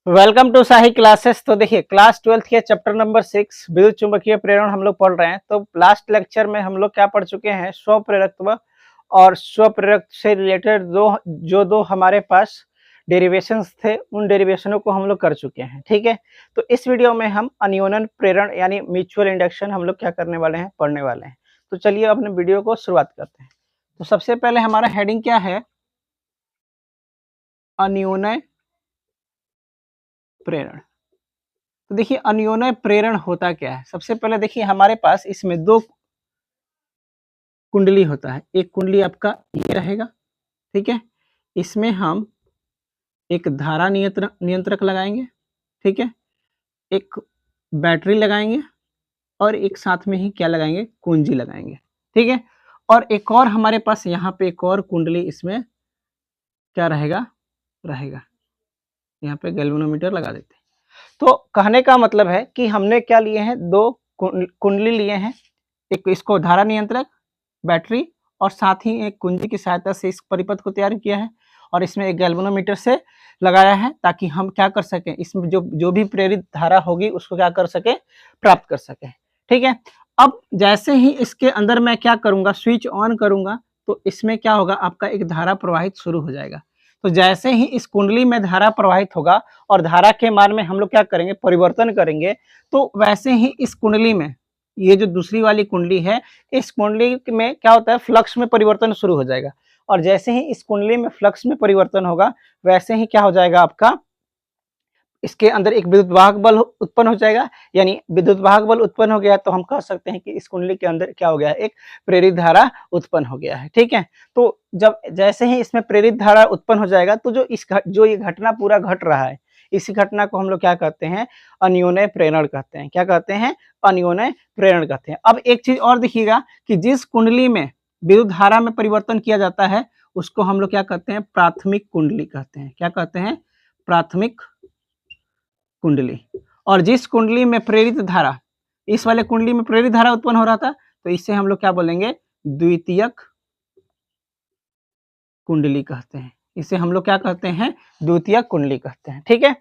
Welcome to Sahi classes. तो देखिए class 12th के चैप्टर नंबर 6 विद्युत चुंबकीय प्रेरण हम लोग पढ़ रहे हैं। तो लास्ट लेक्चर में हम लोग क्या पढ़ चुके हैं, स्व प्रेरकत्व और स्व प्रेरक से रिलेटेड दो हमारे पास डेरिवेशंस थे, उन डेरिवेशनों को हम लोग कर चुके हैं। ठीक है, तो इस वीडियो में हम अन्योन्य प्रेरण यानी म्यूचुअल इंडक्शन हम लोग क्या करने वाले हैं, पढ़ने वाले हैं। तो चलिए अपने वीडियो को शुरुआत करते हैं। तो सबसे पहले हमारा हेडिंग क्या है, अन्योन्य प्रेरण। तो देखिए अन्योन्य प्रेरण होता क्या है। सबसे पहले देखिए हमारे पास इसमें दो कुंडली होता है। एक कुंडली आपका ये रहेगा, ठीक है, इसमें हम एक धारा नियंत्रक लगाएंगे, ठीक है, एक बैटरी लगाएंगे और एक साथ में ही क्या लगाएंगे, कुंजी लगाएंगे, ठीक है। और एक और हमारे पास यहाँ पे एक और कुंडली इसमें क्या रहेगा, यहाँ पे गैल्वेनोमीटर लगा देते हैं। तो कहने का मतलब है कि हमने क्या लिए हैं, दो कुंडली लिए हैं, एक इसको धारा नियंत्रक, बैटरी और साथ ही एक कुंजी की सहायता से इस परिपथ को तैयार किया है और इसमें एक गैल्वेनोमीटर से लगाया है ताकि हम क्या कर सकें, इसमें जो भी प्रेरित धारा होगी उसको क्या कर सके, प्राप्त कर सके, ठीक है। अब जैसे ही इसके अंदर मैं क्या करूंगा, स्विच ऑन करूंगा तो इसमें क्या होगा, आपका एक धारा प्रवाहित शुरू हो जाएगा। तो जैसे ही इस कुंडली में धारा प्रवाहित होगा और धारा के मान में हम लोग क्या करेंगे, परिवर्तन करेंगे, तो वैसे ही इस कुंडली में, ये जो दूसरी वाली कुंडली है, इस कुंडली में क्या होता है, फ्लक्स में परिवर्तन शुरू हो जाएगा। और जैसे ही इस कुंडली में फ्लक्स में परिवर्तन होगा वैसे ही क्या हो जाएगा, आपका इसके अंदर एक विद्युत वाहक बल उत्पन्न हो जाएगा। यानी विद्युत वाहक बल उत्पन्न हो गया तो हम कह सकते हैं कि इस कुंडली के अंदर क्या हो गया, एक प्रेरित धारा उत्पन्न हो गया है, ठीक है। तो जब जैसे ही इसमें प्रेरित धारा उत्पन्न हो जाएगा तो जो ये घटना पूरा घट रहा है, इसी घटना को हम लोग क्या कहते हैं, अन्योन्य प्रेरण कहते हैं। क्या कहते हैं, अन्योन्य प्रेरण कहते हैं। अब एक चीज और देखिएगा कि जिस कुंडली में विद्युत धारा में परिवर्तन किया जाता है उसको हम लोग क्या कहते हैं, प्राथमिक कुंडली कहते हैं। क्या कहते हैं, प्राथमिक कुंडली। और जिस कुंडली में प्रेरित धारा, इस वाले कुंडली में प्रेरित धारा उत्पन्न हो रहा था तो इसे हम लोग क्या बोलेंगे, द्वितीयक कुंडली कहते हैं। इसे हम लोग क्या कहते हैं, द्वितीयक कुंडली कहते हैं, ठीक है।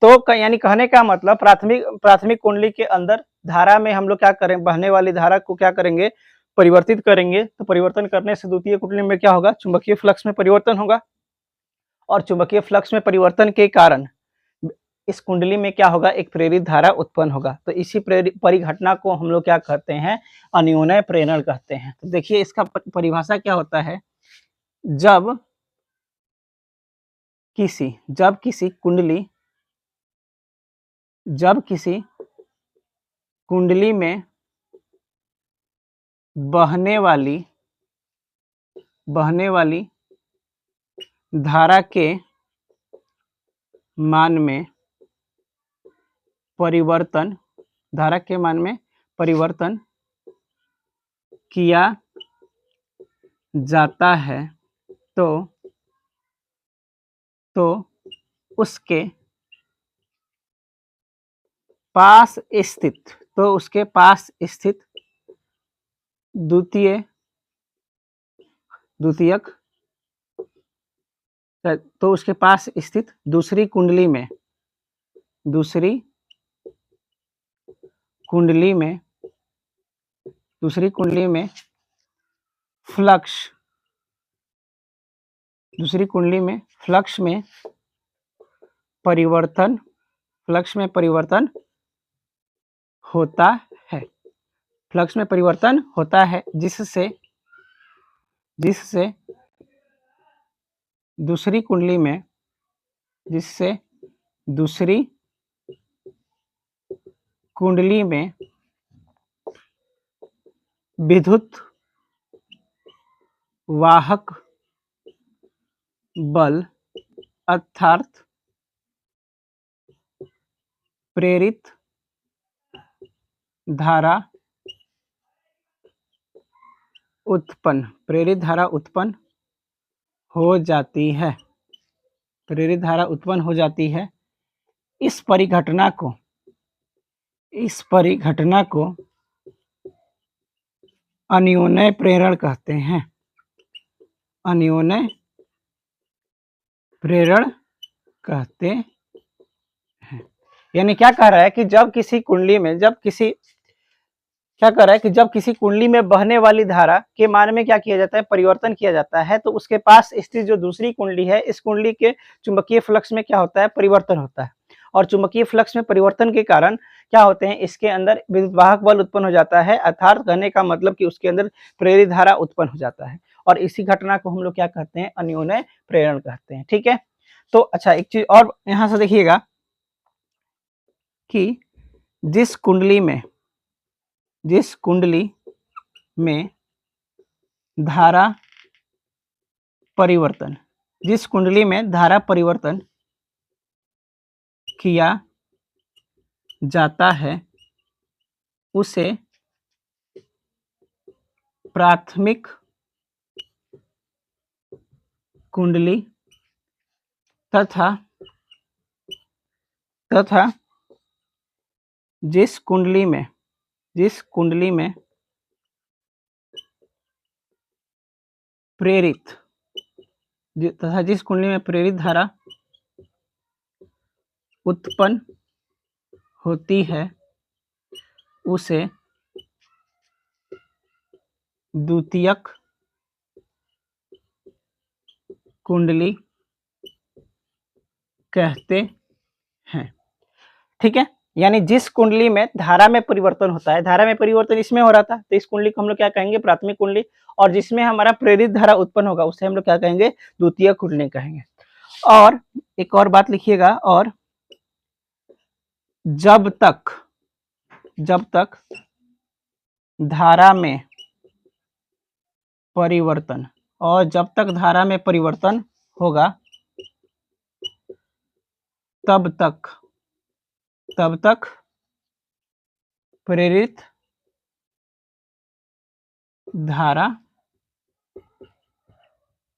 तो यानी कहने का मतलब प्राथमिक कुंडली के अंदर धारा में हम लोग क्या करें, बहने वाली धारा को क्या करेंगे, परिवर्तित करेंगे। तो परिवर्तन करने से द्वितीय कुंडली में क्या होगा, चुंबकीय फ्लक्स में परिवर्तन होगा और चुंबकीय फ्लक्स में परिवर्तन के कारण इस कुंडली में क्या होगा, एक प्रेरित धारा उत्पन्न होगा। तो इसी परिघटना को हम लोग क्या कहते हैं, अन्योन्य प्रेरण कहते हैं। तो देखिए इसका परिभाषा क्या होता है, जब किसी कुंडली में बहने वाली धारा के मान में परिवर्तन किया जाता है तो उसके पास स्थित द्वितीयक, तो उसके पास स्थित दूसरी कुंडली में फ्लक्स में परिवर्तन होता है जिससे दूसरी कुंडली में विद्युत वाहक बल अर्थात प्रेरित धारा उत्पन्न हो जाती है। इस परिघटना को अन्योन्य प्रेरण कहते हैं। अन्योन्य प्रेरण कहते यानी क्या कह रहा है कि जब किसी कुंडली में जब किसी कुंडली में बहने वाली धारा के मान में क्या किया जाता है, परिवर्तन किया जाता है, तो उसके पास स्थित जो दूसरी कुंडली है, इस कुंडली के चुंबकीय फ्लक्स में क्या होता है, परिवर्तन होता है। और चुंबकीय फ्लक्स में परिवर्तन के कारण क्या होते हैं, इसके अंदर विद्युतवाहक बल उत्पन्न हो जाता है, अर्थात कहने का मतलब कि उसके अंदर प्रेरित धारा उत्पन्न हो जाता है। और इसी घटना को हम लोग क्या कहते हैं, अन्योन्य प्रेरण कहते हैं। ठीक है, तो अच्छा एक चीज और यहां से देखिएगा कि जिस कुंडली में धारा परिवर्तन किया जाता है उसे प्राथमिक कुंडली तथा जिस कुंडली में प्रेरित धारा उत्पन्न होती है उसे द्वितीयक कुंडली कहते हैं। ठीक है, यानी जिस कुंडली में धारा में परिवर्तन होता है, धारा में परिवर्तन इसमें हो रहा था, तो इस कुंडली को हम लोग क्या कहेंगे, प्राथमिक कुंडली। और जिसमें हमारा प्रेरित धारा उत्पन्न होगा उसे हम लोग क्या कहेंगे, द्वितीय कुंडली कहेंगे। और एक और बात लिखिएगा, और जब तक धारा में परिवर्तन होगा तब तक प्रेरित धारा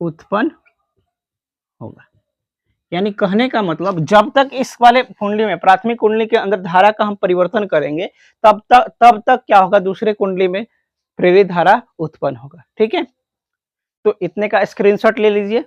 उत्पन्न होगा। यानी कहने का मतलब जब तक इस वाले कुंडली में, प्राथमिक कुंडली के अंदर धारा का हम परिवर्तन करेंगे तब तक क्या होगा, दूसरे कुंडली में प्रेरित धारा उत्पन्न होगा। ठीक है, तो इतने का स्क्रीनशॉट ले लीजिए।